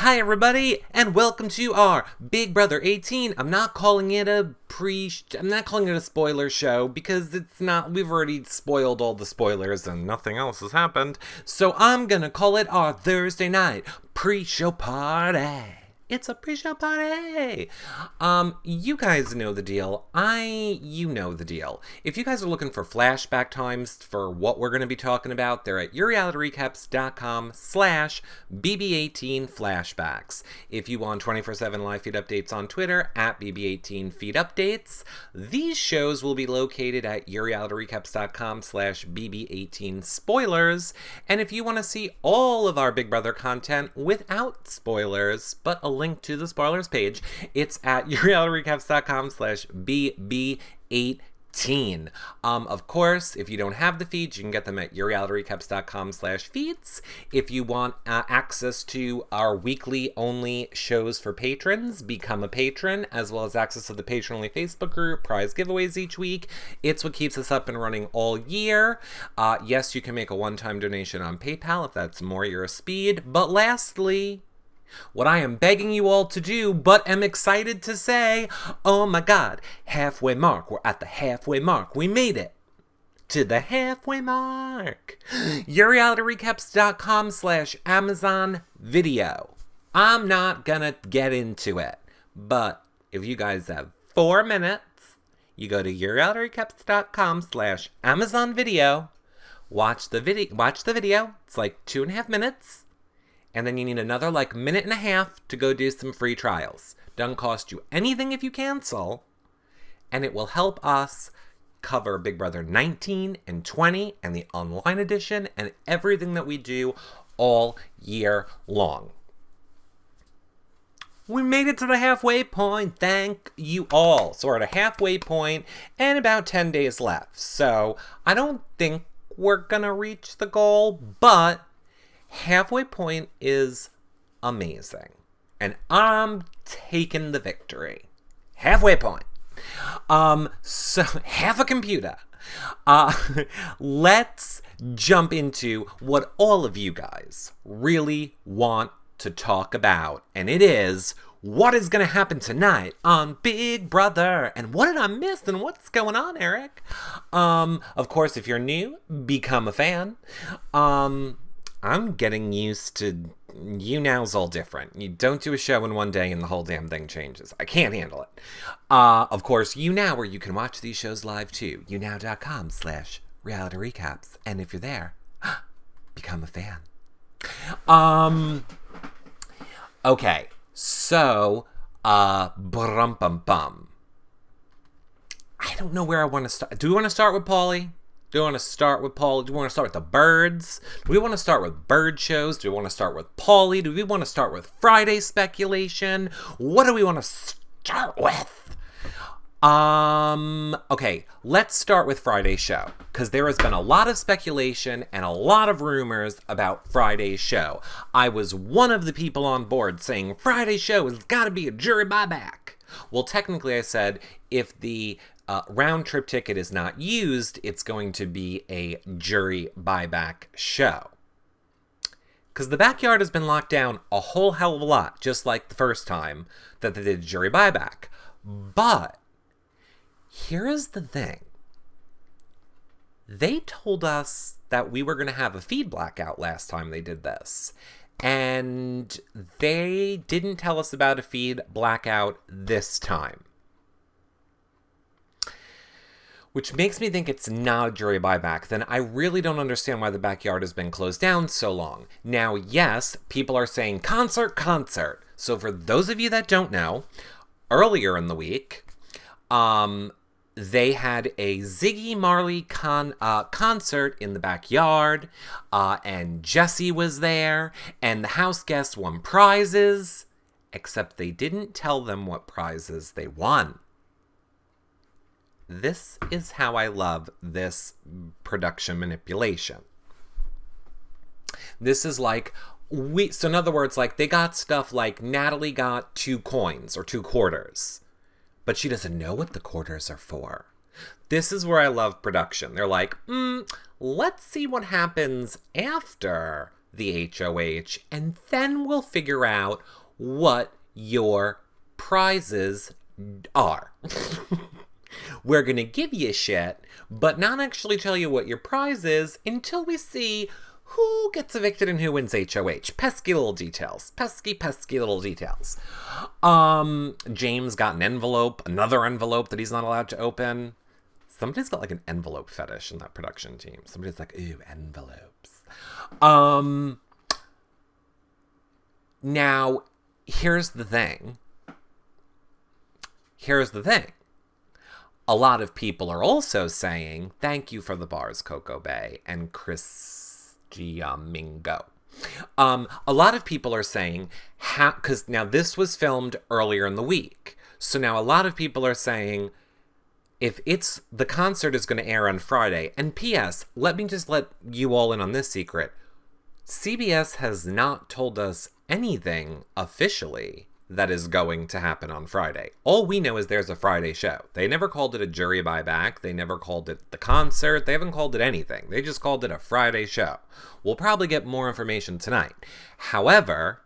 Hi everybody, and welcome to our Big Brother 18. I'm not calling it a spoiler show because it's not, we've already spoiled all the spoilers and nothing else has happened. So I'm gonna call it our Thursday night pre-show party. It's a pre-show party. You guys know the deal. You know the deal. If you guys are looking for flashback times for what we're going to be talking about, they're at yourrealityrecaps.com/BB18flashbacks. If you want 24/7 live feed updates on Twitter, at BB18feedupdates. These shows will be located at yourrealityrecaps.com/BB18spoilers. And if you want to see all of our Big Brother content without spoilers, but a link to the spoilers page, it's at yourrealityrecaps.com/BB18. Of course, if you don't have the feeds, you can get them at yourrealityrecaps.com/feeds. If you want access to our weekly only shows for patrons, become a patron, as well as access to the patron only Facebook group, prize giveaways each week. It's what keeps us up and running all year. Yes, you can make a one-time donation on PayPal if that's more your speed. But lastly, what I am begging you all to do, but am excited to say, oh my god, halfway mark. We're at the halfway mark. We made it to the halfway mark. yourrealityrecaps.com/Amazon video. I'm not gonna get into it, but if you guys have 4 minutes, you go to yourrealityrecaps.com/Amazon video, watch the video. It's like 2.5 minutes. And then you need another minute and a half to go do some free trials. Doesn't cost you anything if you cancel. And it will help us cover Big Brother 19 and 20 and the online edition and everything that we do all year long. We made it to the halfway point. Thank you all. So we're at a halfway point and about 10 days left. So I don't think we're going to reach the goal, but halfway point is amazing. And I'm taking the victory. Halfway point. So half a computer. Let's jump into what all of you guys really want to talk about. And it is, what is going to happen tonight on Big Brother? And what did I miss? And what's going on, Eric? Of course, if you're new, become a fan. I'm getting used to You Now's all different. You don't do a show in one day and the whole damn thing changes. I can't handle it. Of course, You Now, where you can watch these shows live too. YouNow.com/realityrecaps. And if you're there, become a fan. Okay, so, brum-bum-bum. I don't know where I want to start. Do we want to start with Paulie? Do we want to start with Paulie? Do we want to start with the birds? Do we want to start with bird shows? Do we want to start with Paulie? Do we want to start with Friday speculation? What do we want to start with? Okay, let's start with Friday's show, because there has been a lot of speculation and a lot of rumors about Friday's show. I was one of the people on board saying Friday's show has got to be a jury buyback. Well, technically I said if the round trip ticket is not used, it's going to be a jury buyback show. Because the backyard has been locked down a whole hell of a lot, just like the first time that they did jury buyback. But here is the thing. They told us that we were going to have a feed blackout last time they did this. And they didn't tell us about a feed blackout this time. Which makes me think it's not a jury buyback. Then I really don't understand why the backyard has been closed down so long. Now, yes, people are saying concert. So for those of you that don't know, earlier in the week, they had a Ziggy Marley concert in the backyard, and Jesse was there, and the house guests won prizes, except they didn't tell them what prizes they won. This is how I love this production manipulation. This is so in other words, they got stuff like Natalie got 2 coins or 2 quarters, but she doesn't know what the quarters are for. This is where I love production. They're like, let's see what happens after the HOH, and then we'll figure out what your prizes are. We're going to give you shit, but not actually tell you what your prize is until we see who gets evicted and who wins HOH. Pesky little details. Pesky little details. James got an envelope, another envelope that he's not allowed to open. Somebody's got like an envelope fetish in that production team. Somebody's like, ooh, envelopes. Now, here's the thing. A lot of people are also saying, thank you for the bars, Coco Bay and Chris Giamingo. A lot of people are saying, because now this was filmed earlier in the week. So now a lot of people are saying, if the concert is going to air on Friday, and P.S., let me just let you all in on this secret. CBS has not told us anything officially that is going to happen on Friday. All we know is there's a Friday show. They never called it a jury buyback. They never called it the concert. They haven't called it anything. They just called it a Friday show. We'll probably get more information tonight. However,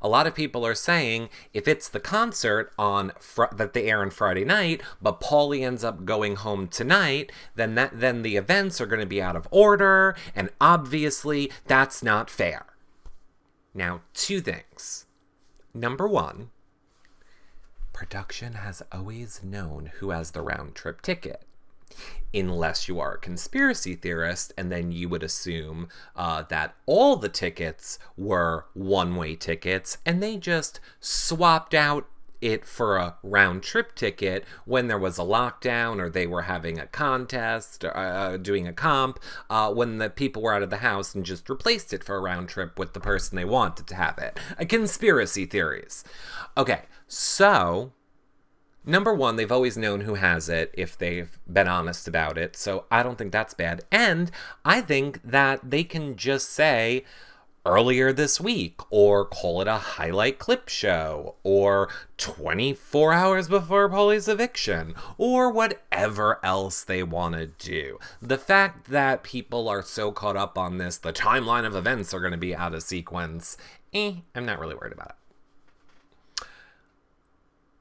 a lot of people are saying if it's the concert that they air on Friday night, but Paulie ends up going home tonight, then the events are going to be out of order, and obviously that's not fair. Now, two things. Number one, production has always known who has the round-trip ticket. Unless you are a conspiracy theorist, and then you would assume that all the tickets were one-way tickets, and they just swapped out it for a round-trip ticket when there was a lockdown, or they were having a contest, or doing a comp, when the people were out of the house, and just replaced it for a round-trip with the person they wanted to have it. Conspiracy theories. Okay, so number one, they've always known who has it if they've been honest about it, so I don't think that's bad. And I think that they can just say earlier this week, or call it a highlight clip show, or 24 hours before Paulie's eviction, or whatever else they want to do. The fact that people are so caught up on this, the timeline of events are going to be out of sequence, I'm not really worried about it.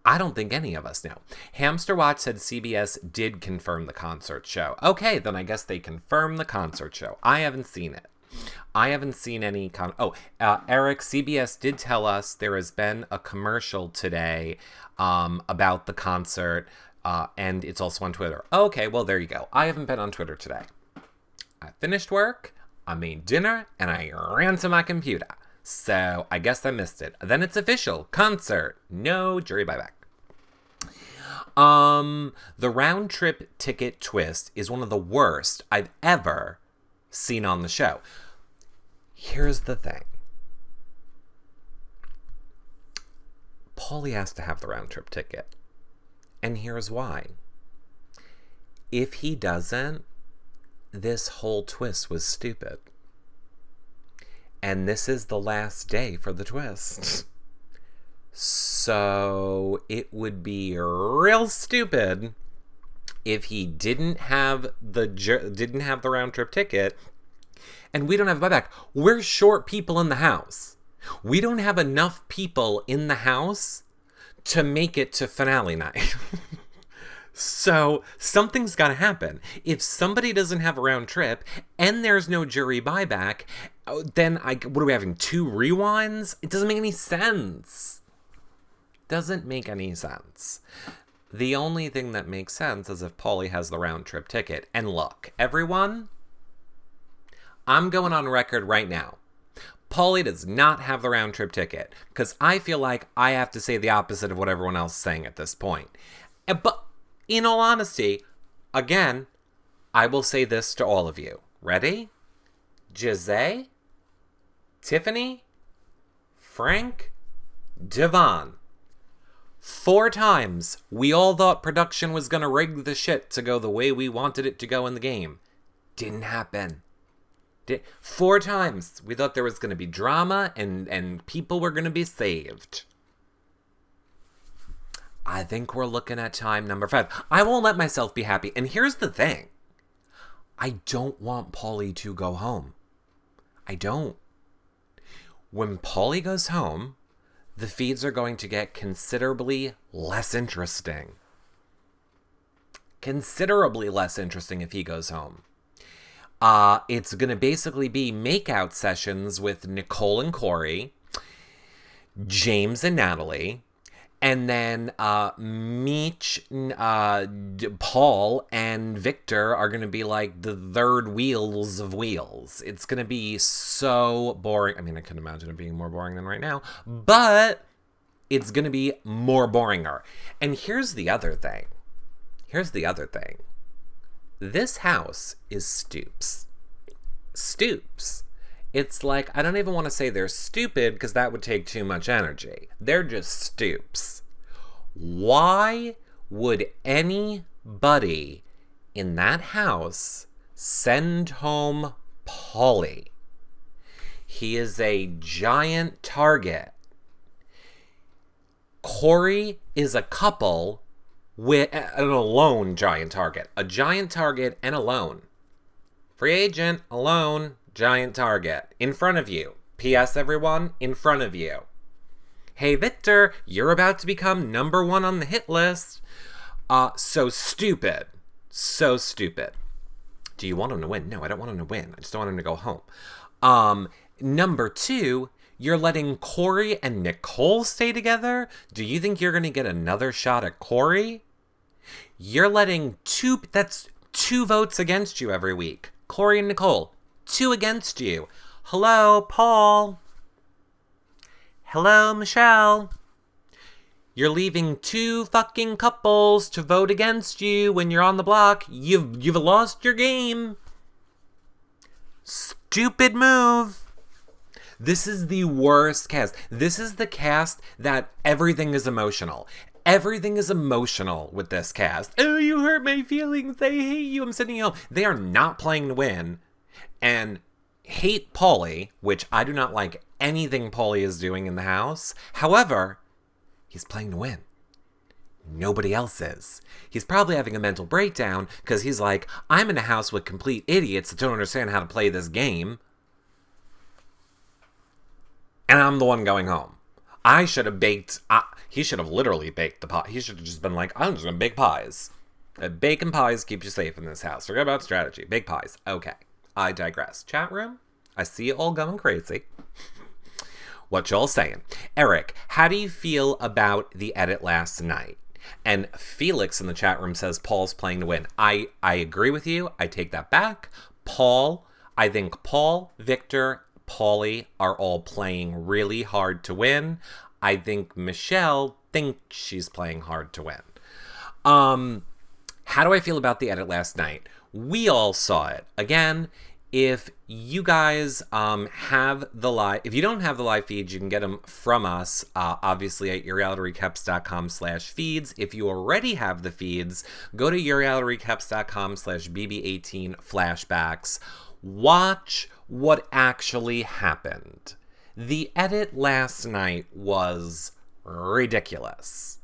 I don't think any of us know. Hamster Watch said CBS did confirm the concert show. Okay, then I guess they confirmed the concert show. I haven't seen it. I haven't seen any Eric, CBS did tell us there has been a commercial today about the concert, and it's also on Twitter. Okay, well, there you go. I haven't been on Twitter today. I finished work, I made dinner, and I ran to my computer. So I guess I missed it. Then it's official. Concert. No jury buyback. The round trip ticket twist is one of the worst I've ever seen on the show. Here's the thing. Paulie has to have the round trip ticket. And here's why. If he doesn't, this whole twist was stupid. And this is the last day for the twist. So it would be real stupid if he didn't have the round trip ticket, and we don't have a buyback. We're short people in the house. We don't have enough people in the house to make it to finale night. So something's got to happen. If somebody doesn't have a round trip and there's no jury buyback, then what are we having? 2 rewinds? It doesn't make any sense. Doesn't make any sense. The only thing that makes sense is if Paulie has the round trip ticket. And look, everyone, I'm going on record right now. Paulie does not have the round trip ticket because I feel like I have to say the opposite of what everyone else is saying at this point. But in all honesty, again, I will say this to all of you. Ready? Jose, Tiffany, Frank, Devon. 4 times we all thought production was going to rig the shit to go the way we wanted it to go in the game. Didn't happen. 4 times we thought there was going to be drama and people were going to be saved. I think we're looking at time number 5. I won't let myself be happy. And here's the thing. I don't want Paulie to go home. I don't. When Paulie goes home, the feeds are going to get considerably less interesting. Considerably less interesting if he goes home. It's going to basically be makeout sessions with Nicole and Corey, James and Natalie, and then Meech, Paul, and Victor are going to be like the third wheels of wheels. It's going to be so boring. I mean, I can imagine it being more boring than right now, but it's going to be more boringer. And here's the other thing. This house is Stoops. Stoops. It's like, I don't even want to say they're stupid because that would take too much energy. They're just Stoops. Why would anybody in that house send home Paulie? He is a giant target. Corey is a couple with an alone giant target. A giant target and alone. Free agent, alone, giant target. In front of you. P.S. everyone, in front of you. Hey, Victor, you're about to become number 1 on the hit list. So stupid. So stupid. Do you want him to win? No, I don't want him to win. I just don't want him to go home. Number 2, you're letting Corey and Nicole stay together? Do you think you're going to get another shot at Corey? You're letting that's 2 votes against you every week. Corey and Nicole, 2 against you. Hello, Paul. Hello, Michelle. You're leaving 2 fucking couples to vote against you when you're on the block. You've lost your game. Stupid move. This is the worst cast. This is the cast that everything is emotional. Everything is emotional with this cast. Oh, you hurt my feelings. I hate you. I'm sitting home. They are not playing to win. And hate Paulie, which I do not like anything Paulie is doing in the house. However, he's playing to win. Nobody else is. He's probably having a mental breakdown because he's like, I'm in a house with complete idiots that don't understand how to play this game. And I'm the one going home. I should have baked... he should have literally baked the pie. He should have just been like, I'm just going to bake pies. Baking pies keep you safe in this house. Forget about strategy. Bake pies. Okay. I digress. Chat room? I see you all going crazy. What y'all saying? Eric, how do you feel about the edit last night? And Felix in the chat room says Paul's playing to win. I agree with you. I take that back. I think Paul, Victor, Paulie are all playing really hard to win. I think Michelle thinks she's playing hard to win. How do I feel about the edit last night? We all saw it. Again, if you guys if you don't have the live feeds, you can get them from us, obviously at yourrealityrecaps.com/feeds. If you already have the feeds, go to yourrealityrecaps.com/bb18 flashbacks. Watch what actually happened. The edit last night was ridiculous.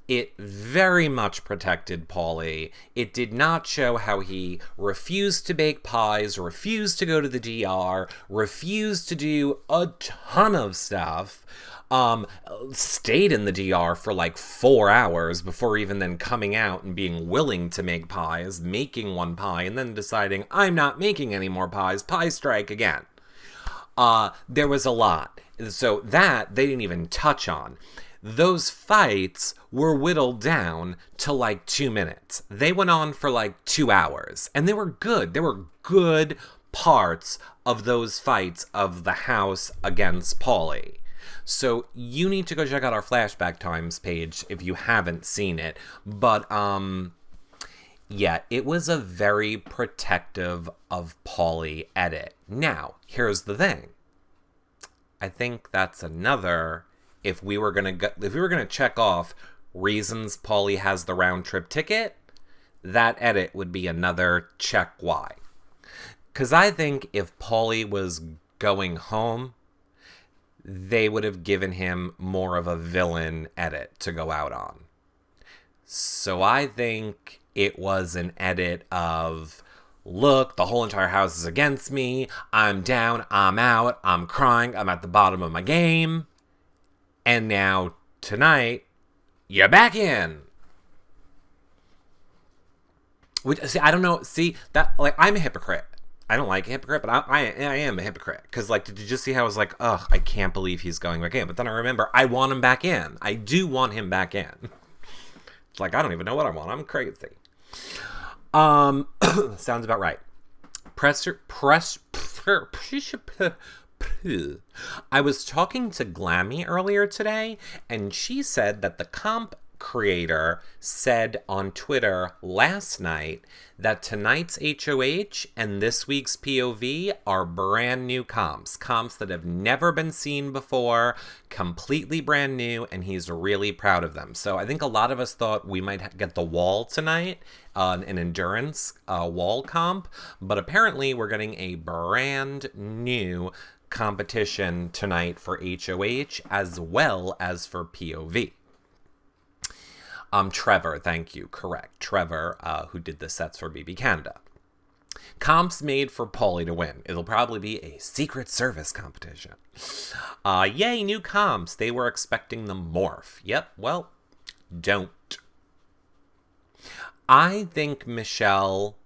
It very much protected Paulie. It did not show how he refused to bake pies, refused to go to the DR, refused to do a ton of stuff, stayed in the DR for like 4 hours before even then coming out and being willing to make pies, making one pie, and then deciding, I'm not making any more pies, pie strike again. There was a lot. So that they didn't even touch on. Those fights were whittled down to like 2 minutes. They went on for like 2 hours. And they were good. There were good parts of those fights of the house against Paulie. So you need to go check out our Flashback Times page if you haven't seen it. But, yeah, it was a very protective of Paulie edit. Now, here's the thing. I think that's another... If we were gonna check off reasons Paulie has the round trip ticket, that edit would be another check why. Because I think if Paulie was going home, they would have given him more of a villain edit to go out on. So I think it was an edit of look, the whole entire house is against me. I'm down, I'm out, I'm crying, I'm at the bottom of my game. And now, tonight, you're back in. Which, see, I don't know. See, that, like, I'm a hypocrite. I don't like a hypocrite, but I am a hypocrite. Because, like, did you just see how I was like, ugh, I can't believe he's going back in. But then I remember, I want him back in. I do want him back in. It's like, I don't even know what I want. I'm crazy. Sounds about right. I was talking to Glammy earlier today, and she said that the comp creator said on Twitter last night that tonight's HOH and this week's POV are brand new comps that have never been seen before, completely brand new, and he's really proud of them. So I think a lot of us thought we might get the wall tonight, an endurance wall comp, but apparently we're getting a brand new competition tonight for HOH as well as for POV. Trevor, thank you, correct. Trevor, who did the sets for BB Canada. Comps made for Paulie to win. It'll probably be a Secret Service competition. Yay, new comps. They were expecting the morph. Yep, well, don't. I think Michelle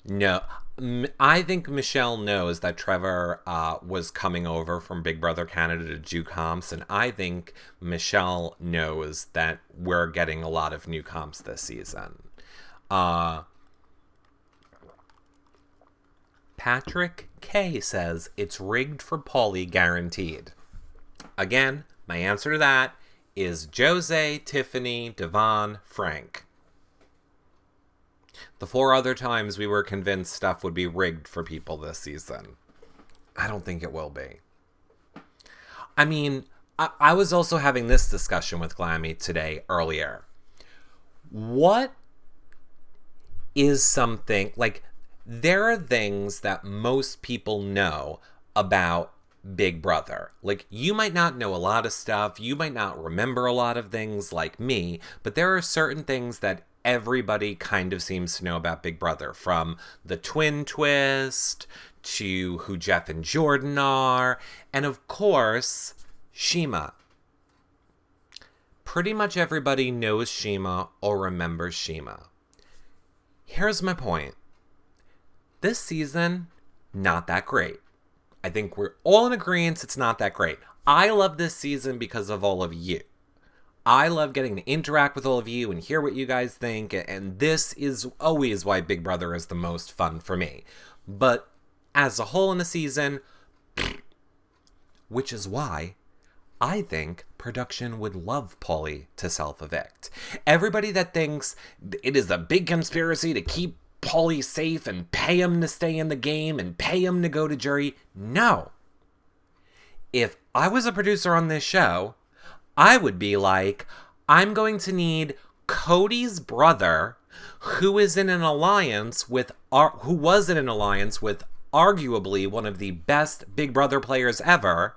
knows that Trevor was coming over from Big Brother Canada to do comps, and I think Michelle knows that we're getting a lot of new comps this season. Patrick K says it's rigged for Paulie, guaranteed. Again, my answer to that is Jose, Tiffany, Devon, Frank. The 4 other times we were convinced stuff would be rigged for people this season. I don't think it will be. I mean, I was also having this discussion with Glammy today earlier. What is something, like, there are things that most people know about Big Brother. Like, you might not know a lot of stuff, you might not remember a lot of things like me, but there are certain things that everybody kind of seems to know about Big Brother, from the twin twist to who Jeff and Jordan are, and of course, Shima. Pretty much everybody knows Shima or remembers Shima. Here's my point. This season, not that great. I think we're all in agreement it's not that great. I love this season because of all of you. I love getting to interact with all of you and hear what you guys think, and this is always why Big Brother is the most fun for me. But as a whole in the season, which is why I think production would love Paulie to self-evict. Everybody that thinks it is a big conspiracy to keep Paulie safe and pay him to stay in the game and pay him to go to jury, no. If I was a producer on this show, I would be like, I'm going to need Cody's brother, who was in an alliance with arguably one of the best Big Brother players ever,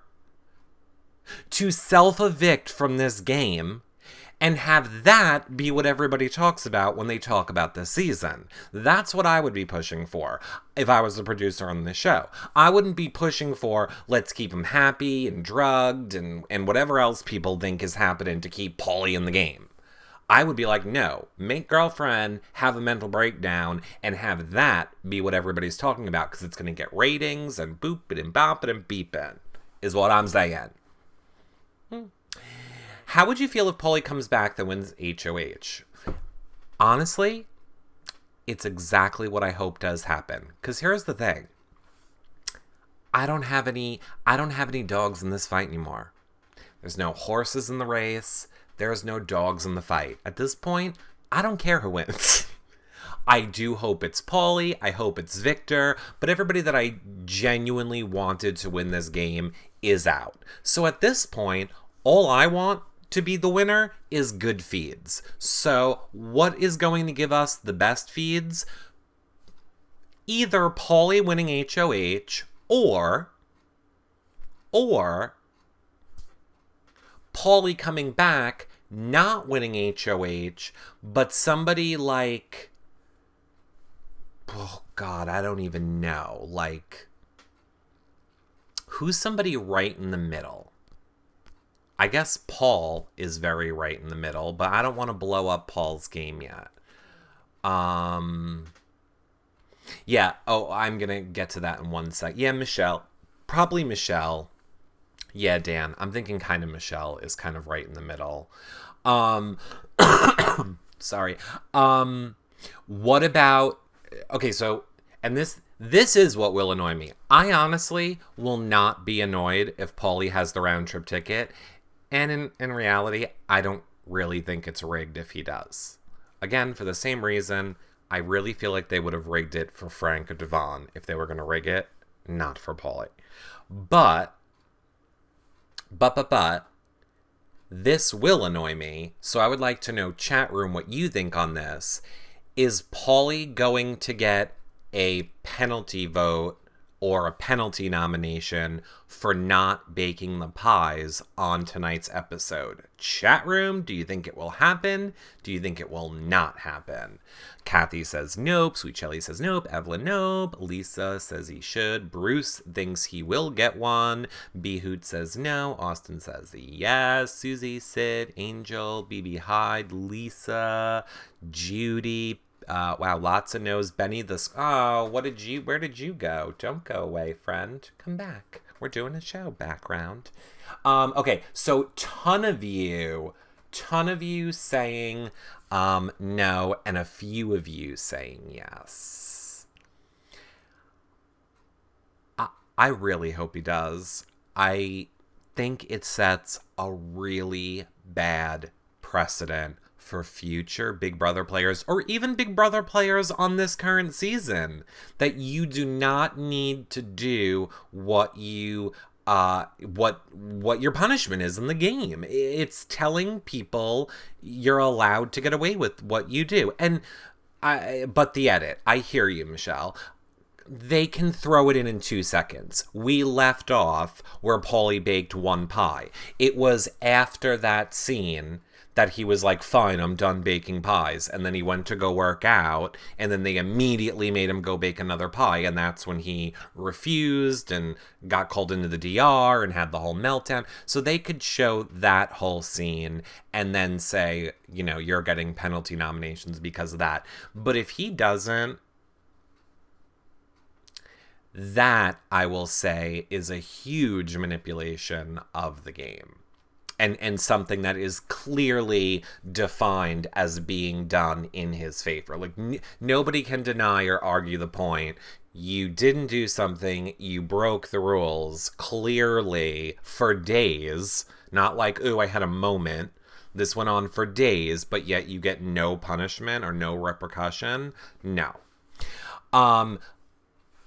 to self-evict from this game and have that be what everybody talks about when they talk about this season. That's what I would be pushing for if I was the producer on this show. I wouldn't be pushing for, let's keep him happy and drugged and whatever else people think is happening to keep Paulie in the game. I would be like, no, make girlfriend have a mental breakdown and have that be what everybody's talking about, because it's going to get ratings and booping and bopping and beeping, is what I'm saying. How would you feel if Paulie comes back that wins HOH? Honestly, it's exactly what I hope does happen. Because here's the thing. I don't have any dogs in this fight anymore. There's no horses in the race. There's no dogs in the fight. At this point, I don't care who wins. I do hope it's Paulie. I hope it's Victor. But everybody that I genuinely wanted to win this game is out. So at this point, all I want to be the winner is good feeds. So what is going to give us the best feeds? Either Paulie winning HOH or Paulie coming back, not winning HOH, but somebody like oh God, I don't even know. Like, who's somebody right in the middle? I guess Paul is very right in the middle, but I don't want to blow up Paul's game yet. Yeah, oh, I'm gonna get to that in one sec. Yeah, Michelle. Probably Michelle. Yeah, Dan. I'm thinking kind of Michelle is kind of right in the middle. Um sorry. What about okay, so and this is what will annoy me. I honestly will not be annoyed if Paulie has the round trip ticket. And in reality, I don't really think it's rigged if he does. Again, for the same reason, I really feel like they would have rigged it for Frank or Devon if they were going to rig it, not for Paulie. But, this will annoy me, so I would like to know, chat room, what you think on this. Is Paulie going to get a penalty vote or a penalty nomination for not baking the pies on tonight's episode? Chat room, do you think it will happen? Do you think it will not happen? Kathy says nope. Sweet Shelly says nope. Evelyn nope. Lisa says he should. Bruce thinks he will get one. B-Hoot says no. Austin says yes. Susie, Sid, Angel, BB Hyde, Lisa, Judy. Wow, lots of no's. Benny, where did you go? Don't go away, friend. Come back. We're doing a show. Background. Okay, so ton of you saying no, and a few of you saying yes. I really hope he does. I think it sets a really bad precedent for future Big Brother players, or even Big Brother players on this current season, that you do not need to do what you what your punishment is in the game. It's telling people you're allowed to get away with what you do. And but the edit, I hear you, Michelle. They can throw it in 2 seconds. We left off where Paulie baked one pie. It was after that scene that he was like, fine, I'm done baking pies. And then he went to go work out, and then they immediately made him go bake another pie. And that's when he refused and got called into the DR and had the whole meltdown. So they could show that whole scene and then say, you know, you're getting penalty nominations because of that. But if he doesn't, that, I will say, is a huge manipulation of the game. And something that is clearly defined as being done in his favor. Like, nobody can deny or argue the point. You didn't do something, you broke the rules, clearly, for days. Not like, ooh, I had a moment. This went on for days, but yet you get no punishment or no repercussion. No.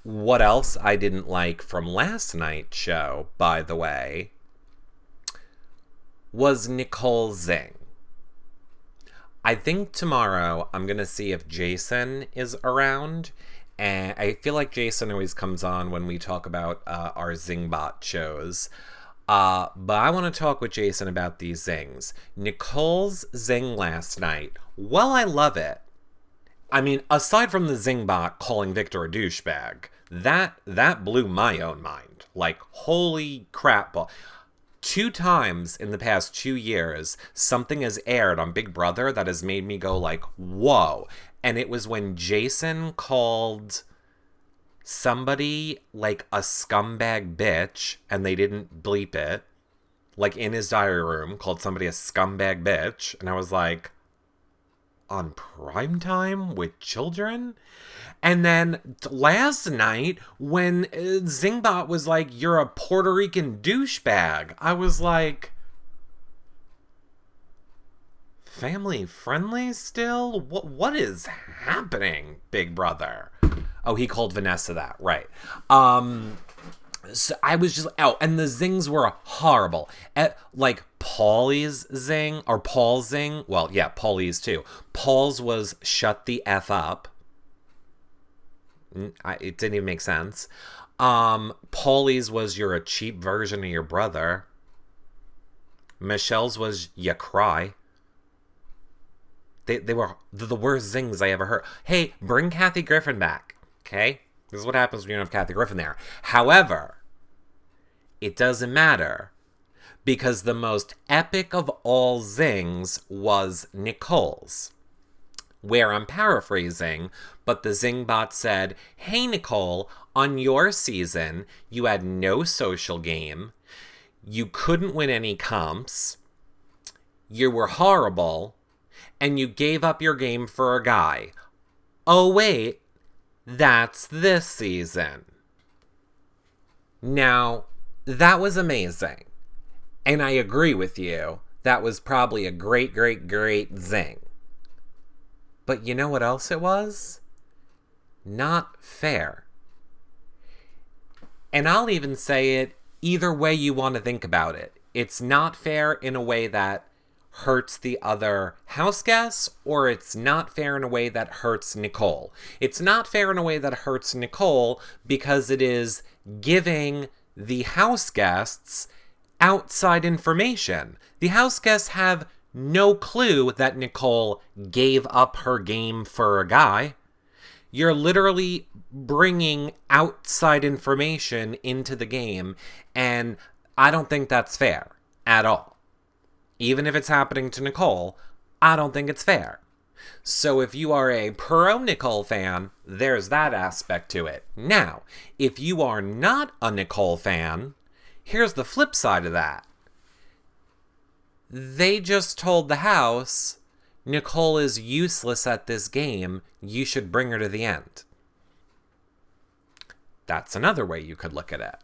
What else I didn't like from last night's show, by the way, was Nicole Zing. I think tomorrow I'm going to see if Jason is around. And I feel like Jason always comes on when we talk about our Zingbot shows. But I want to talk with Jason about these zings. Nicole's zing last night, well, I love it. I mean, aside from the Zingbot calling Victor a douchebag, that blew my own mind. Like, holy crap. 2 times in the past 2 years, something has aired on Big Brother that has made me go like, whoa. And it was when Jason called somebody like a scumbag bitch, and they didn't bleep it, like in his diary room, called somebody a scumbag bitch. And I was like, on primetime with children? And then last night, when Zingbot was like, you're a Puerto Rican douchebag, I was like, family friendly still? What is happening, Big Brother? Oh, he called Vanessa that, right. So I was just, and the zings were horrible. Like, Paulie's zing, or Paul's zing, well, yeah, Paulie's too. Paul's was shut the F up. It didn't even make sense. Paulie's was you're a cheap version of your brother. Michelle's was you cry. They were the worst zings I ever heard. Hey, bring Kathy Griffin back, okay? This is what happens when you don't have Kathy Griffin there. However, it doesn't matter, because the most epic of all zings was Nicole's, where I'm paraphrasing, but the Zingbot said, "Hey, Nicole, on your season, you had no social game, you couldn't win any comps, you were horrible, and you gave up your game for a guy. Oh, wait, that's this season." Now, that was amazing. And I agree with you. That was probably a great, great, great zing. But you know what else it was? Not fair. And I'll even say it either way you want to think about it. It's not fair in a way that hurts the other house guests, or it's not fair in a way that hurts Nicole. It's not fair in a way that hurts Nicole because it is giving the house guests outside information. The house guests have no clue that Nicole gave up her game for a guy. You're literally bringing outside information into the game, and I don't think that's fair at all. Even if it's happening to Nicole, I don't think it's fair. So if you are a pro-Nicole fan, there's that aspect to it. Now, if you are not a Nicole fan, here's the flip side of that. They just told the house, Nicole is useless at this game, you should bring her to the end. That's another way you could look at it.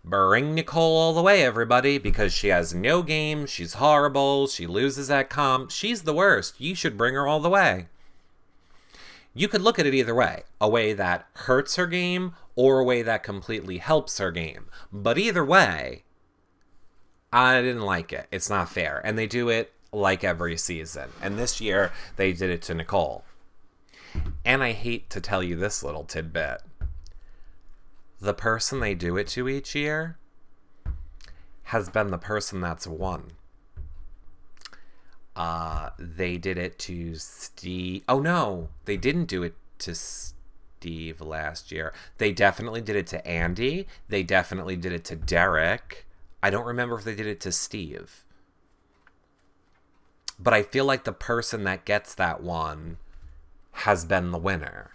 Bring Nicole all the way, everybody, because she has no game, she's horrible, she loses at comp, she's the worst, you should bring her all the way. You could look at it either way, a way that hurts her game or a way that completely helps her game. But either way, I didn't like it. It's not fair. And they do it like every season. And this year, they did it to Nicole. And I hate to tell you this little tidbit. The person they do it to each year has been the person that's won. They did it to Steve. Oh, no. They didn't do it to Steve last year. They definitely did it to Andy. They definitely did it to Derek. I don't remember if they did it to Steve. But I feel like the person that gets that one has been the winner.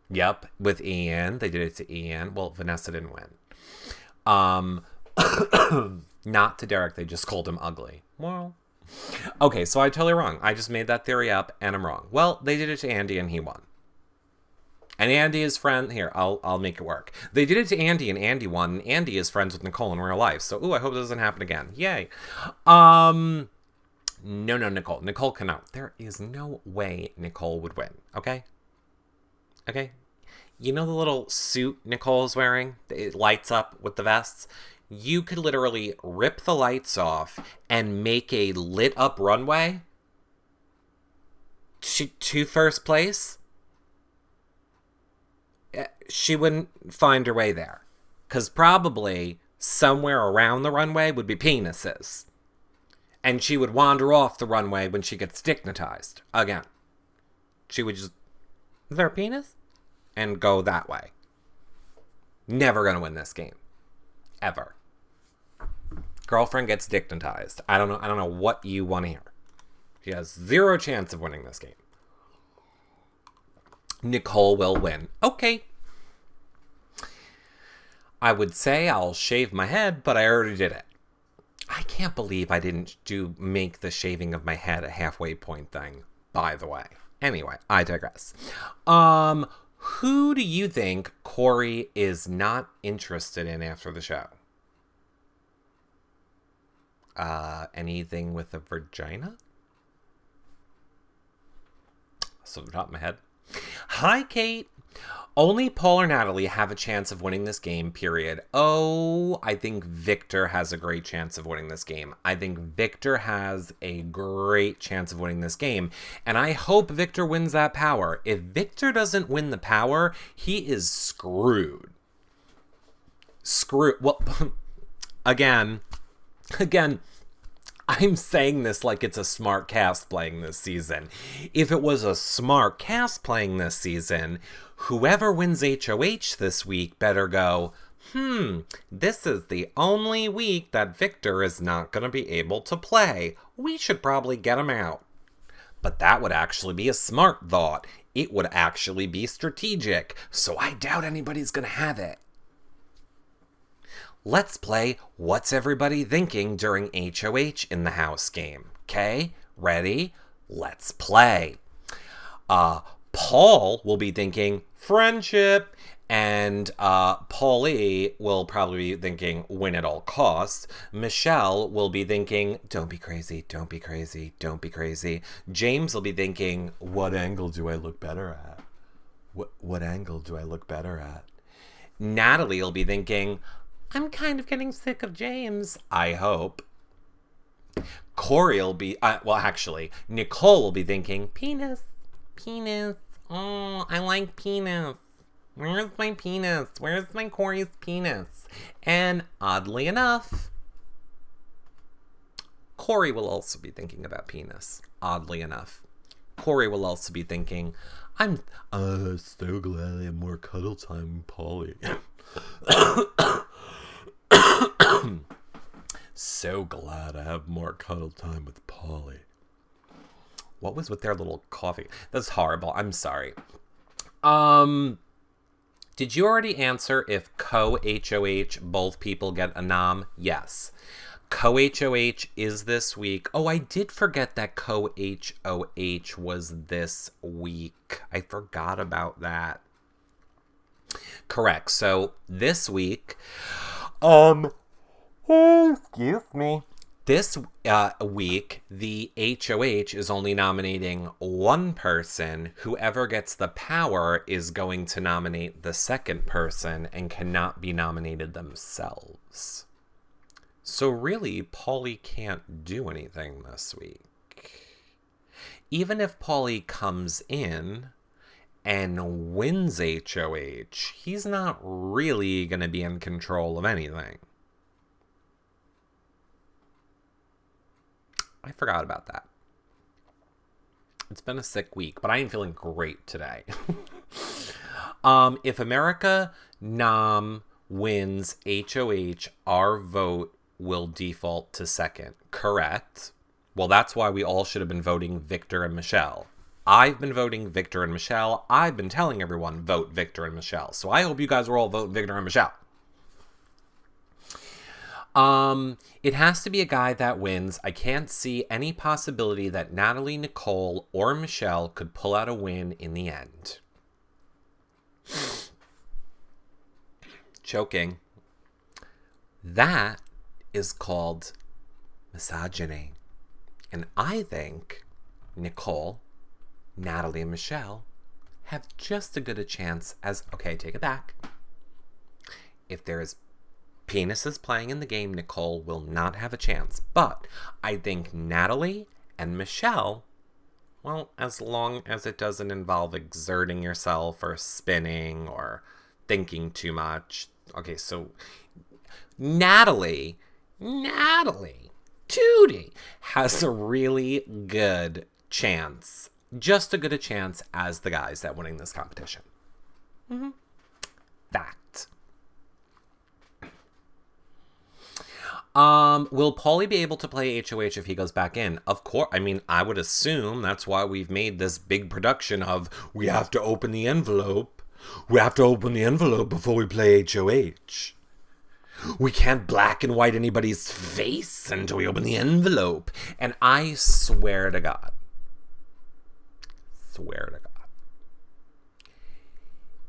Yep, with Ian. They did it to Ian. Well, Vanessa didn't win. Not to Derek. They just called him ugly. Well, okay, so I'm totally wrong. I just made that theory up, and I'm wrong. Well, they did it to Andy, and he won. And Andy is friend. Here, I'll make it work. They did it to Andy, and Andy won. And Andy is friends with Nicole in real life. So, I hope this doesn't happen again. Yay. No, Nicole. Nicole cannot. There is no way Nicole would win. Okay? Okay? You know the little suit Nicole's wearing? It lights up with the vests? You could literally rip the lights off and make a lit up runway to first place. She wouldn't find her way there. Because probably somewhere around the runway would be penises. And she would wander off the runway when she gets dignitized. Again. She would just, is there a penis? And go that way. Never gonna win this game. Ever. Girlfriend gets dignitized. I don't know what you want to hear. She has zero chance of winning this game. Nicole will win. Okay. I would say I'll shave my head, but I already did it. I can't believe I didn't make the shaving of my head a halfway point thing, by the way. Anyway, I digress. Who do you think Corey is not interested in after the show? Anything with a vagina? So the top of my head. Hi, Kate. Only Paul or Natalie have a chance of winning this game, period. Oh, I think Victor has a great chance of winning this game. I think Victor has a great chance of winning this game. And I hope Victor wins that power. If Victor doesn't win the power, he is screwed. Screwed. Well, again, I'm saying this like it's a smart cast playing this season. If it was a smart cast playing this season, whoever wins HOH this week better go, this is the only week that Victor is not going to be able to play. We should probably get him out. But that would actually be a smart thought. It would actually be strategic, so I doubt anybody's going to have it. Let's play What's Everybody Thinking during HOH in the house game. Okay? Ready? Let's play. Paul will be thinking friendship, and Paulie will probably be thinking win at all costs. Michelle will be thinking don't be crazy, don't be crazy, don't be crazy. James will be thinking what angle do I look better at? What angle do I look better at? Natalie will be thinking I'm kind of getting sick of James, I hope. Corey will be, Nicole will be thinking, penis. Oh, I like penis. Where's my penis? Where's my Corey's penis? And oddly enough, Corey will also be thinking about penis. Oddly enough. Corey will also be thinking, I'm so glad I have more cuddle time with Paulie. So glad I have more cuddle time with Paulie. What was with their little coffee? That's horrible. I'm sorry. Did you already answer if co-HOH both people get a nom? Yes. Co-HOH is this week. Oh, I did forget that co-HOH was this week. I forgot about that. Correct. So this week, excuse me. This week, the HOH is only nominating one person. Whoever gets the power is going to nominate the second person and cannot be nominated themselves. So really, Paulie can't do anything this week. Even if Paulie comes in and wins HOH, he's not really going to be in control of anything. I forgot about that. It's been a sick week, but I am feeling great today. If America Nom wins HOH, our vote will default to second. Correct. Well, that's why we all should have been voting Victor and Michelle. I've been voting Victor and Michelle. I've been telling everyone vote Victor and Michelle. So I hope you guys are all voting Victor and Michelle. It has to be a guy that wins. I can't see any possibility that Natalie, Nicole, or Michelle could pull out a win in the end. Choking. That is called misogyny. And I think Nicole, Natalie, and Michelle have just as good a chance as, okay, take it back. If there is penises playing in the game, Nicole will not have a chance. But I think Natalie and Michelle, well, as long as it doesn't involve exerting yourself or spinning or thinking too much. Okay, so Natalie, Tootie has a really good chance. Just as good a chance as the guys at winning this competition. Fact. Will Paulie be able to play HOH if he goes back in? Of course. I mean, I would assume that's why we've made this big production of we have to open the envelope. We have to open the envelope before we play HOH. We can't black and white anybody's face until we open the envelope. And I swear to God.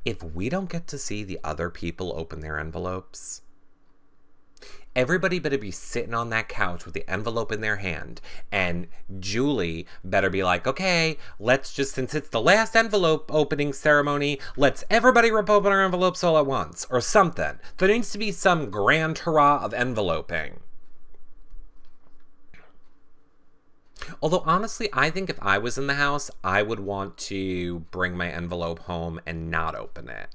If we don't get to see the other people open their envelopes, everybody better be sitting on that couch with the envelope in their hand. And Julie better be like, okay, let's just, since it's the last envelope opening ceremony, let's everybody rip open our envelopes all at once. Or something. There needs to be some grand hurrah of enveloping. Although, honestly, I think if I was in the house, I would want to bring my envelope home and not open it.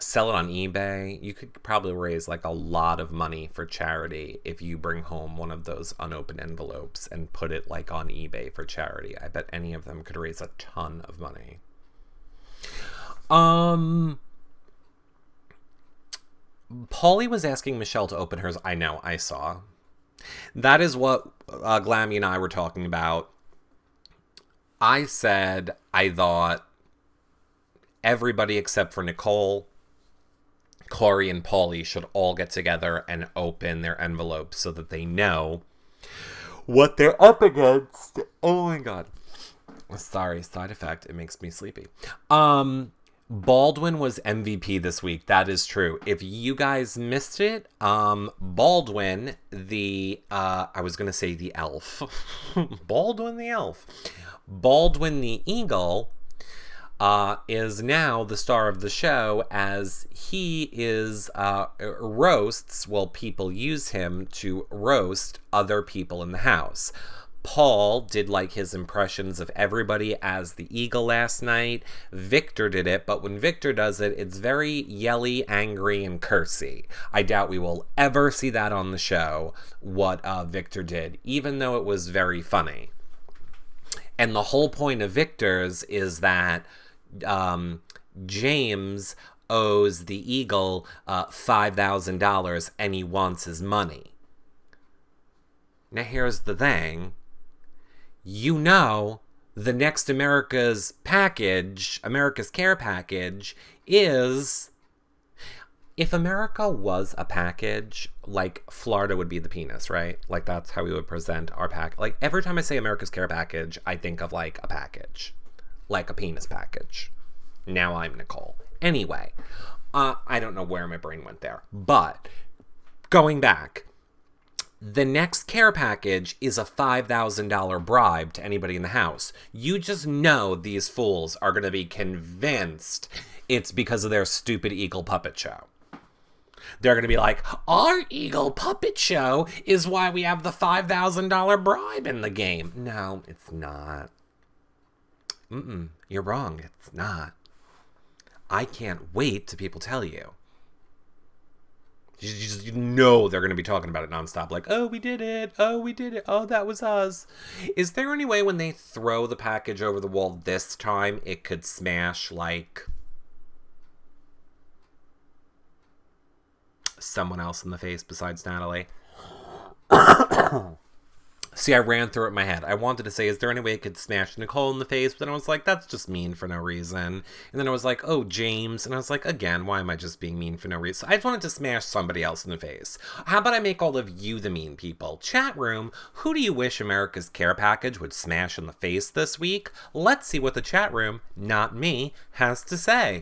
Sell it on eBay. You could probably raise like a lot of money for charity if you bring home one of those unopened envelopes and put it like on eBay for charity. I bet any of them could raise a ton of money. Paulie was asking Michelle to open hers. I know, I saw. That is what Glammy and I were talking about. I said I thought everybody except for Nicole, Corey, and Paulie should all get together and open their envelopes so that they know what they're up against. Oh my god. Sorry, side effect. It makes me sleepy. Baldwin was MVP this week. That is true. If you guys missed it, Baldwin, I was going to say the elf. Baldwin the elf. Baldwin the eagle is now the star of the show, as he is roasts. Well, people use him to roast other people in the house. Paul did like his impressions of everybody as the eagle last night. Victor did it, but when Victor does it, it's very yelly, angry, and cursy. I doubt we will ever see that on the show, what Victor did, even though it was very funny. And the whole point of Victor's is that James owes the eagle $5,000 and he wants his money. Now here's the thing. You know, the next America's Care package is, if America was a package, like Florida would be the penis, right? Like that's how we would present our pack. Like every time I say America's Care package, I think of like a package, like a penis package. Now I'm Nicole. Anyway, I don't know where my brain went there, but going back, the next care package is a $5,000 bribe to anybody in the house. You just know these fools are going to be convinced it's because of their stupid eagle puppet show. They're going to be like, our eagle puppet show is why we have the $5,000 bribe in the game. No, it's not. You're wrong. It's not. I can't wait till people tell you. You know they're going to be talking about it nonstop. Like, oh, we did it. Oh, we did it. Oh, that was us. Is there any way when they throw the package over the wall this time, it could smash, like, someone else in the face besides Natalie? See, I ran through it in my head. I wanted to say, is there any way it could smash Nicole in the face? But then I was like, that's just mean for no reason. And then I was like, oh, James. And I was like, again, why am I just being mean for no reason? I just wanted to smash somebody else in the face. How about I make all of you the mean people? Chat room, who do you wish America's Care package would smash in the face this week? Let's see what the chat room, not me, has to say.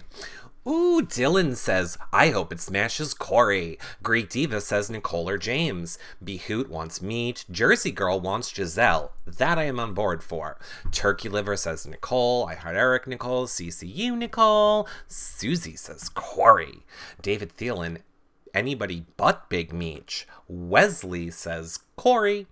Ooh, Dylan says, I hope it smashes Corey. Greek Diva says Nicole or James. Behoot wants meat. Jersey Girl wants Giselle. That I am on board for. Turkey Liver says Nicole. I Heart Eric Nicole. CCU Nicole. Susie says Corey. David Thielen, anybody but Big Meech. Wesley says Corey.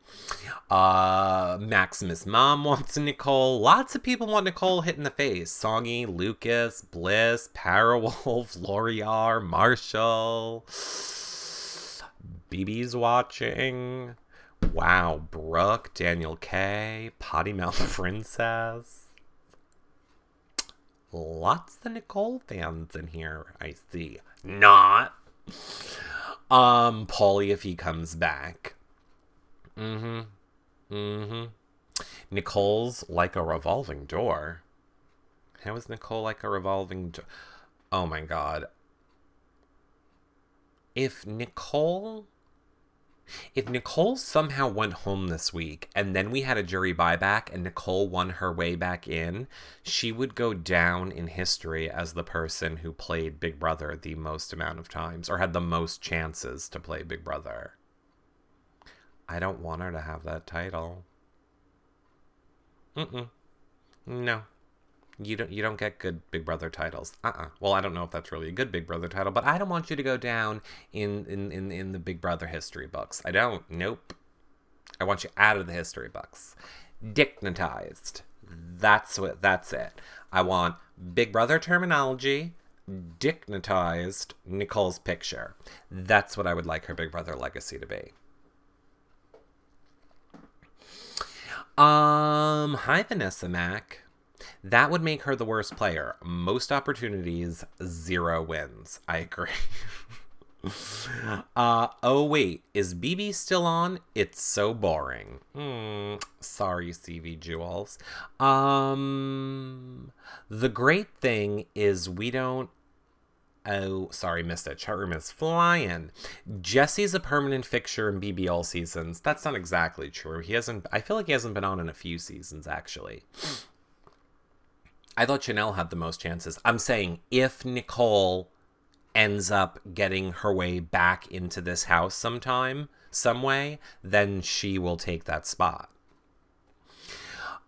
Maximus Mom wants Nicole. Lots of people want Nicole hit in the face. Songy, Lucas, Bliss, Parawolf, L'Oreal, Marshall. BB's watching. Wow, Brooke, Daniel K, Potty Mouth Princess. Lots of Nicole fans in here, I see. Not. Paulie if he comes back. Nicole's like a revolving door. How is Nicole like a revolving door? Oh my god. If Nicole somehow went home this week and then we had a jury buyback and Nicole won her way back in, she would go down in history as the person who played Big Brother the most amount of times, or had the most chances to play Big Brother. I don't want her to have that title. No. You don't get good Big Brother titles. Well, I don't know if that's really a good Big Brother title, but I don't want you to go down in the Big Brother history books. I don't. Nope. I want you out of the history books. Dignitized. That's it. I want Big Brother terminology, dignitized Nicole's picture. That's what I would like her Big Brother legacy to be. Hi, Vanessa Mac. That would make her the worst player. Most opportunities, 0 wins. I agree. Oh wait, is BB still on? It's so boring. Sorry, CV Jewels. The great thing is we don't. Oh, sorry, missed it. Chat room is flying. Jesse's a permanent fixture in BB all seasons. That's not exactly true. He hasn't. I feel like he hasn't been on in a few seasons actually. I thought Chanel had the most chances. I'm saying if Nicole ends up getting her way back into this house some way, then she will take that spot.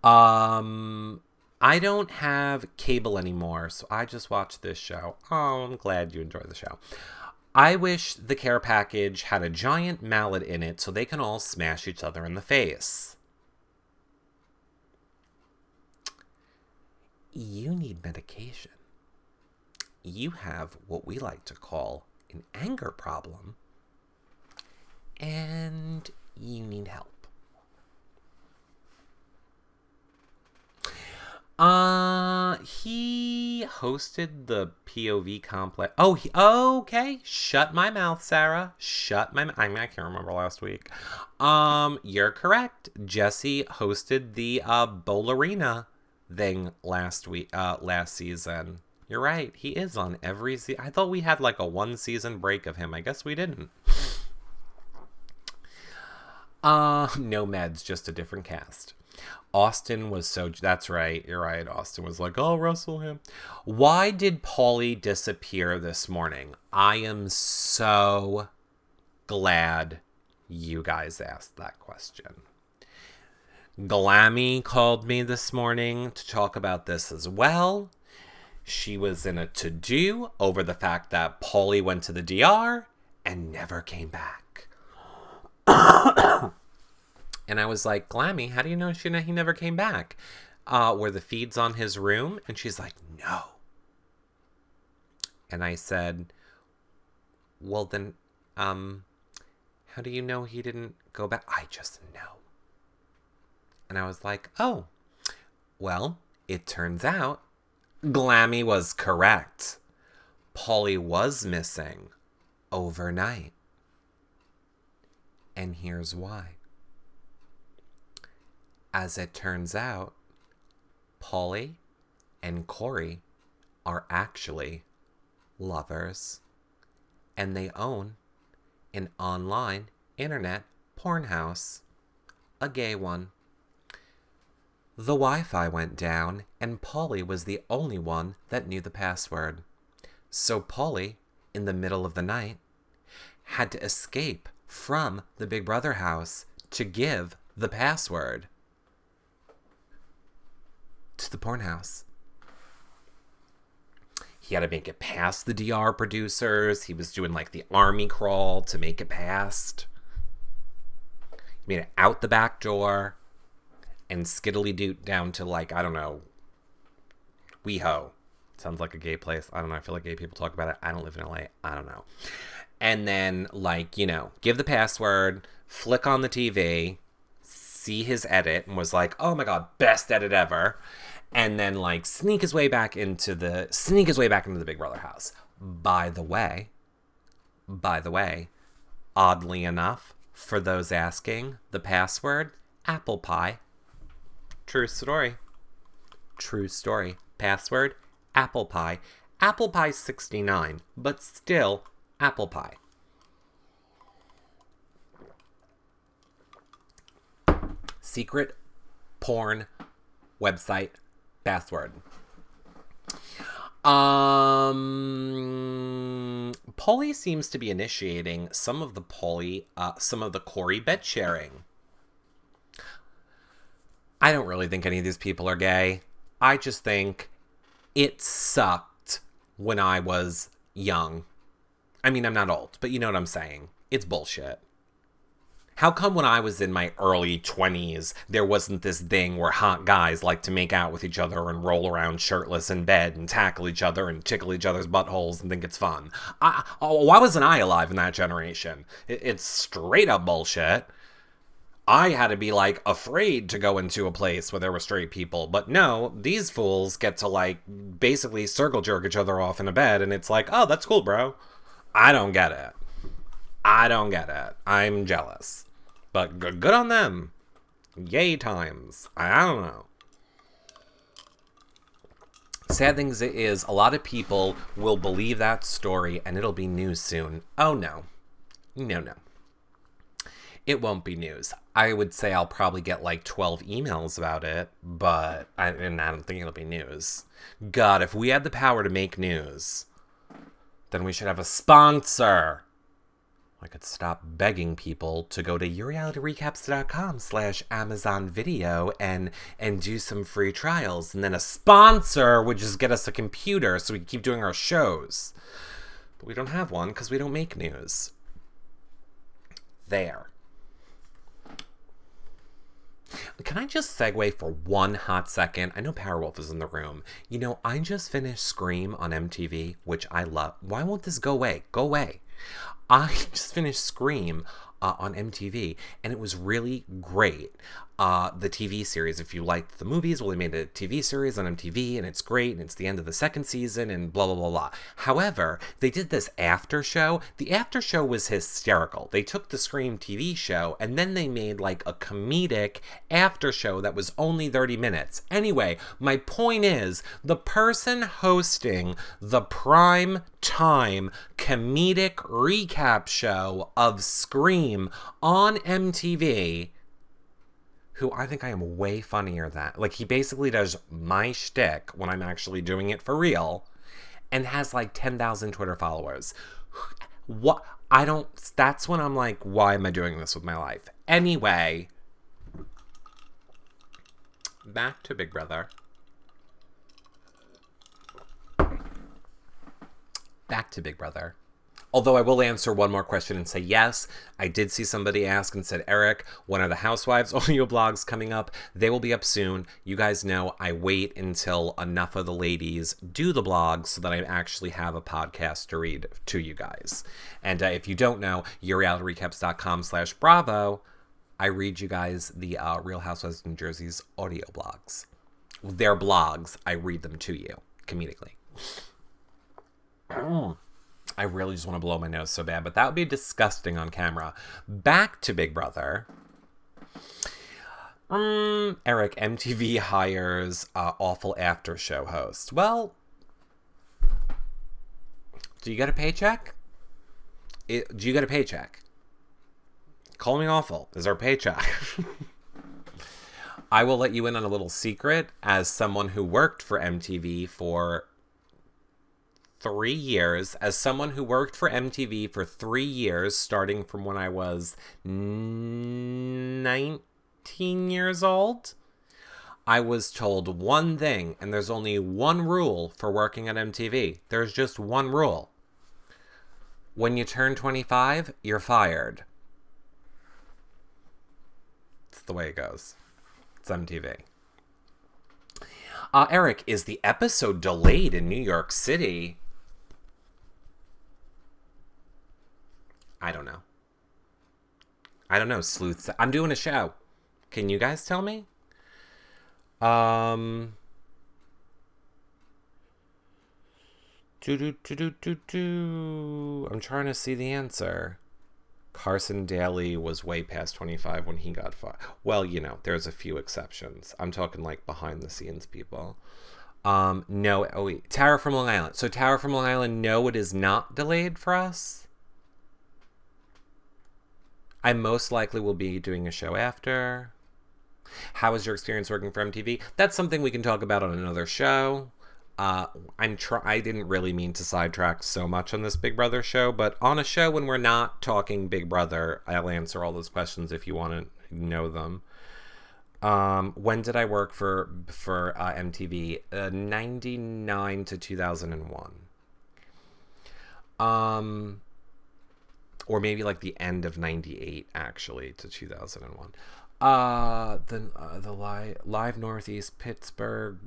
I don't have cable anymore, so I just watch this show. Oh, I'm glad you enjoy the show. I wish the care package had a giant mallet in it so they can all smash each other in the face. You need medication. You have what we like to call an anger problem, and you need help. He hosted the POV complex. Oh, okay. Shut my mouth, Sarah. Shut my mouth. I can't remember last week. You're correct. Jesse hosted the Ballerina thing last season. You're right. He is on every season. I thought we had like a 1-season break of him. I guess we didn't. No meds, just a different cast. Austin was so... That's right. You're right. Austin was like, I'll wrestle him. Why did Paulie disappear this morning? I am so glad you guys asked that question. Glammy called me this morning to talk about this as well. She was in a to-do over the fact that Paulie went to the DR and never came back. And I was like, Glammy, how do you know he never came back? Were the feeds on his room? And she's like, no. And I said, well then, how do you know he didn't go back? I just know. And I was like, oh, well, it turns out Glammy was correct. Paulie was missing overnight. And here's why. As it turns out, Paulie and Corey are actually lovers. And they own an online internet porn house. A gay one. The Wi-Fi went down, and Paulie was the only one that knew the password. So Paulie, in the middle of the night, had to escape from the Big Brother house to give the password to the porn house. He had to make it past the DR producers. He was doing like the army crawl to make it past. He made it out the back door and skiddly doot down to like, I don't know, WeHo. Sounds like a gay place. I don't know. I feel like gay people talk about it. I don't live in LA. I don't know. And then like, give the password, flick on the TV, see his edit, and was like, oh my God, best edit ever. And then like sneak his way back into the Big Brother house. By the way, oddly enough, for those asking, the password, apple pie. True story. Password, apple pie. Apple pie 69, but still apple pie. Secret porn website password. Paulie seems to be initiating some of the Corey bed sharing. I don't really think any of these people are gay. I just think it sucked when I was young. I mean, I'm not old, but you know what I'm saying. It's bullshit. How come when I was in my early 20s, there wasn't this thing where hot guys like to make out with each other and roll around shirtless in bed and tackle each other and tickle each other's buttholes and think it's fun? Why wasn't I alive in that generation? It's straight up bullshit. I had to be, like, afraid to go into a place where there were straight people. But no, these fools get to, like, basically circle jerk each other off in a bed, and it's like, oh, that's cool, bro. I don't get it. I'm jealous. But good on them. Yay times. I don't know. Sad thing is, a lot of people will believe that story, and it'll be news soon. Oh, no. No. It won't be news. I would say I'll probably get like 12 emails about it, but I don't think it'll be news. God, if we had the power to make news, then we should have a sponsor. I could stop begging people to go to yourrealityrecaps.com/Amazon Video and do some free trials, and then a sponsor would just get us a computer so we can keep doing our shows. But we don't have one because we don't make news. There. Can I just segue for one hot second? I know Powerwolf is in the room. You know, I just finished Scream on MTV, which I love. Why won't this go away? Go away. I just finished Scream on MTV, and it was really great. The TV series, if you liked the movies, well, they made a TV series on MTV, and it's great, and it's the end of the second season, and blah, blah, blah, blah. However, they did this after show. The after show was hysterical. They took the Scream TV show, and then they made, like, a comedic after show that was only 30 minutes. Anyway, my point is, the person hosting the prime time comedic recap show of Scream on MTV, who I think I am way funnier than. Like, he basically does my shtick when I'm actually doing it for real, and has like 10,000 Twitter followers. What? That's when I'm like, why am I doing this with my life? Anyway, back to Big Brother. Although I will answer one more question and say yes, I did see somebody ask and said, Eric, when are the Housewives audio blogs coming up? They will be up soon. You guys know I wait until enough of the ladies do the blogs so that I actually have a podcast to read to you guys. And if you don't know, yourrealityrecaps.com/Bravo, I read you guys the Real Housewives of New Jersey's audio blogs. Their blogs, I read them to you comedically. I really just want to blow my nose so bad, but that would be disgusting on camera. Back to Big Brother. Eric, MTV hires awful after show host. Well, do you get a paycheck? Do you get a paycheck? Call me awful. Is there a paycheck? I will let you in on a little secret as someone who worked for MTV for 3 years, starting from when I was 19 years old. I was told one thing, and there's only one rule for working at MTV. There's just one rule. When you turn 25, you're fired. It's the way it goes. It's MTV. Eric, is the episode delayed in New York City? I don't know, sleuths. I'm doing a show. Can you guys tell me? I'm trying to see the answer. Carson Daly was way past 25 when he got fired. Well, you know, there's a few exceptions. I'm talking like behind the scenes people. No, oh wait, Tara from Long Island. So Tara from Long Island, no, it is not delayed for us. I most likely will be doing a show after. How was your experience working for MTV? That's something we can talk about on another show. I didn't really mean to sidetrack so much on this Big Brother show, but on a show when we're not talking Big Brother, I'll answer all those questions if you want to know them. When did I work for MTV? 99 to 2001. or maybe like the end of 98 actually to 2001. The live Northeast Pittsburgh.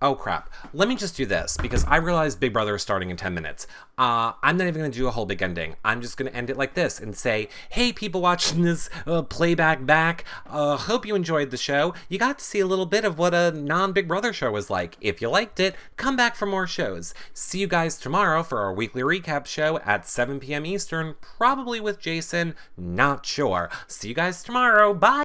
Oh crap! Let me just do this because I realize Big Brother is starting in 10 minutes. I'm not even gonna do a whole big ending. I'm just gonna end it like this and say, "Hey, people watching this playback back. Hope you enjoyed the show. You got to see a little bit of what a non-Big Brother show was like. If you liked it, come back for more shows. See you guys tomorrow for our weekly recap show at 7 p.m. Eastern, probably with Jason. Not sure. See you guys tomorrow. Bye."